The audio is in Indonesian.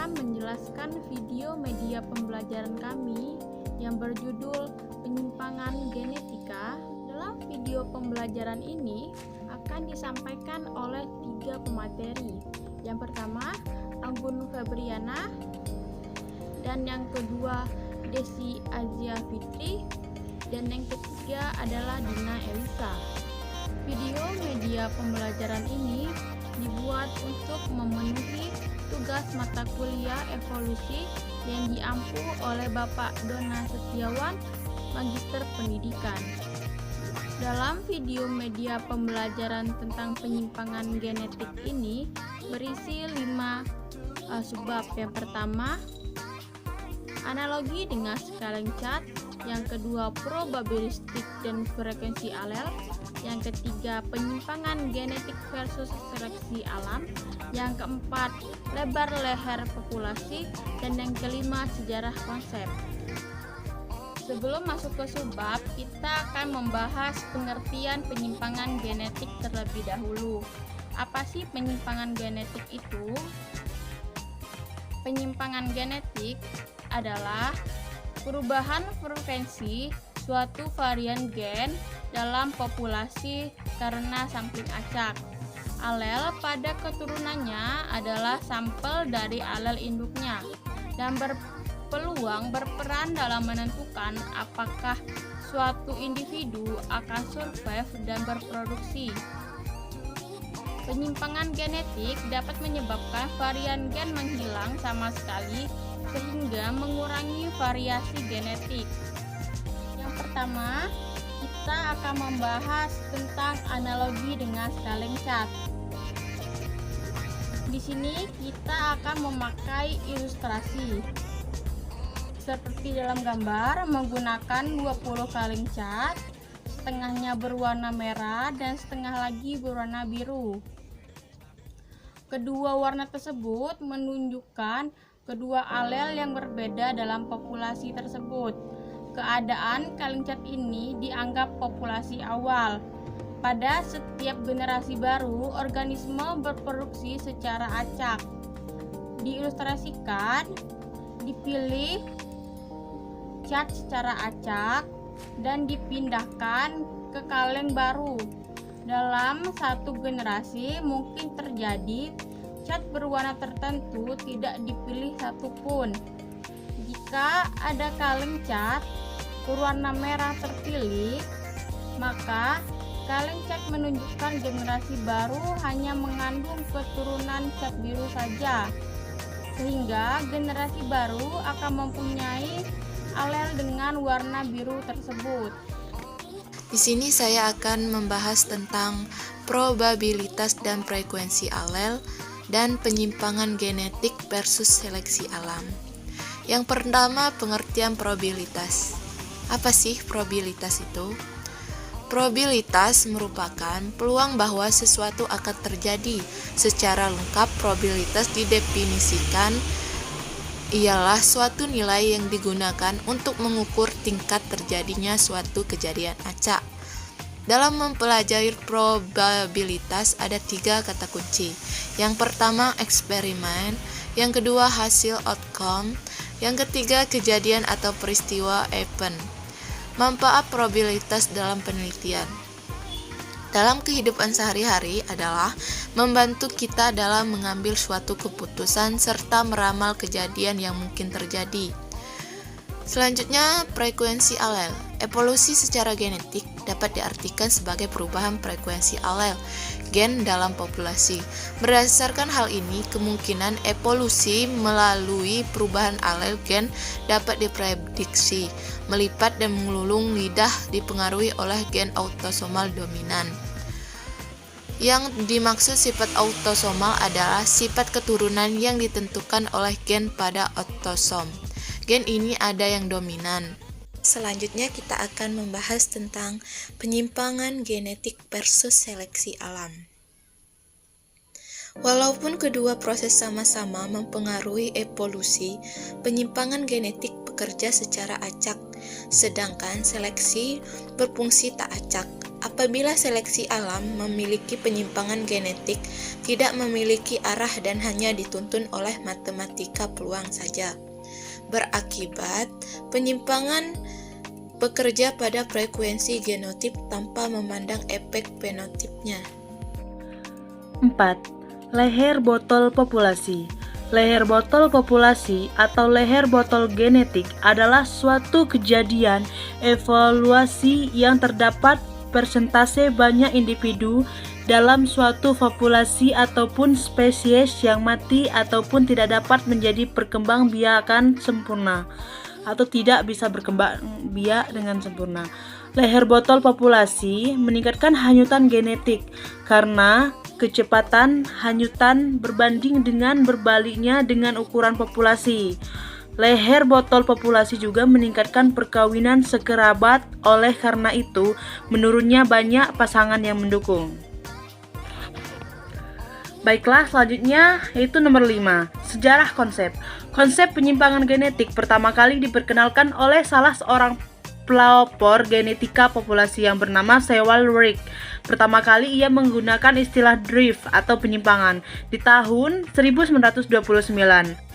akan menjelaskan video media pembelajaran kami yang berjudul Penyimpangan Genetika. Dalam video pembelajaran ini akan disampaikan oleh 3 pemateri. Yang pertama, Anggun Febriana, dan yang kedua, Desi Azia Fitri, dan yang ketiga adalah Dina Elisa. Video media pembelajaran ini dibuat untuk memenuhi tugas mata kuliah evolusi yang diampu oleh Bapak Dona Setiawan, Magister Pendidikan. Dalam video media pembelajaran tentang penyimpangan genetik ini berisi 5 subbab. Yang pertama, analogi dengan skala Lengkap. Yang kedua, probabilistik dan frekuensi alel. Yang ketiga, penyimpangan genetik versus seleksi alam. Yang keempat, lebar leher populasi. Dan yang kelima, sejarah konsep. Sebelum masuk ke subbab, kita akan membahas pengertian penyimpangan genetik terlebih dahulu. Apa sih penyimpangan genetik itu? Penyimpangan genetik adalah perubahan frekuensi suatu varian gen dalam populasi karena sampling acak. Alel pada keturunannya adalah sampel dari alel induknya dan berpeluang berperan dalam menentukan apakah suatu individu akan survive dan berproduksi. Penyimpangan genetik dapat menyebabkan varian gen menghilang sama sekali sehingga mengurangi variasi genetik. Yang pertama, kita akan membahas tentang analogi dengan skala Lengkap. Di sini kita akan memakai ilustrasi. Seperti dalam gambar, menggunakan 20 kaleng cat, setengahnya berwarna merah dan setengah lagi berwarna biru. Kedua warna tersebut menunjukkan kedua alel yang berbeda dalam populasi tersebut. Keadaan kaleng cat ini dianggap populasi awal. Pada setiap generasi baru, organisme berproduksi secara acak. Diilustrasikan, dipilih cat secara acak dan dipindahkan ke kaleng baru. Dalam satu generasi mungkin terjadi cat berwarna tertentu tidak dipilih satupun. Jika ada kaleng cat berwarna merah terpilih, maka kaleng cat menunjukkan generasi baru hanya mengandung keturunan cat biru saja, sehingga generasi baru akan mempunyai alel dengan warna biru tersebut. Di sini saya akan membahas tentang probabilitas dan frekuensi alel dan penyimpangan genetik versus seleksi alam. Yang pertama, pengertian probabilitas. Apa sih probabilitas itu? Probabilitas merupakan peluang bahwa sesuatu akan terjadi. Secara lengkap, probabilitas didefinisikan ialah suatu nilai yang digunakan untuk mengukur tingkat terjadinya suatu kejadian acak. Dalam mempelajari probabilitas ada 3 kata kunci. Yang pertama eksperimen, yang kedua hasil outcome, yang ketiga kejadian atau peristiwa event. Manfaat probabilitas dalam penelitian dalam kehidupan sehari-hari adalah membantu kita dalam mengambil suatu keputusan serta meramal kejadian yang mungkin terjadi. Selanjutnya, frekuensi alel. Evolusi secara genetik dapat diartikan sebagai perubahan frekuensi alel gen dalam populasi. Berdasarkan hal ini, kemungkinan evolusi melalui perubahan alel gen dapat diprediksi. Melipat dan mengelulung lidah dipengaruhi oleh gen autosomal dominan. Yang dimaksud sifat autosomal adalah sifat keturunan yang ditentukan oleh gen pada autosom. Gen ini ada yang dominan. Selanjutnya kita akan membahas tentang penyimpangan genetik versus seleksi alam. Walaupun kedua proses sama-sama mempengaruhi evolusi, penyimpangan genetik bekerja secara acak, sedangkan seleksi berfungsi tak acak. Apabila seleksi alam memiliki penyimpangan genetik, tidak memiliki arah dan hanya dituntun oleh matematika peluang saja. Berakibat, penyimpangan bekerja pada frekuensi genotip tanpa memandang efek fenotipnya. 4. Leher botol populasi. Leher botol populasi atau leher botol genetik adalah suatu kejadian evolusi yang terdapat persentase banyak individu dalam suatu populasi ataupun spesies yang mati ataupun tidak dapat menjadi perkembangbiakan sempurna atau tidak bisa berkembang biak dengan sempurna. Leher botol populasi meningkatkan hanyutan genetik karena kecepatan hanyutan berbanding dengan berbaliknya dengan ukuran populasi. Leher botol populasi juga meningkatkan perkawinan sekerabat, oleh karena itu menurunnya banyak pasangan yang mendukung. Baiklah, selanjutnya yaitu nomor 5, sejarah konsep. Konsep penyimpangan genetik pertama kali diperkenalkan oleh salah seorang pelopor genetika populasi yang bernama Sewall Wright. Pertama kali ia menggunakan istilah drift atau penyimpangan di tahun 1929.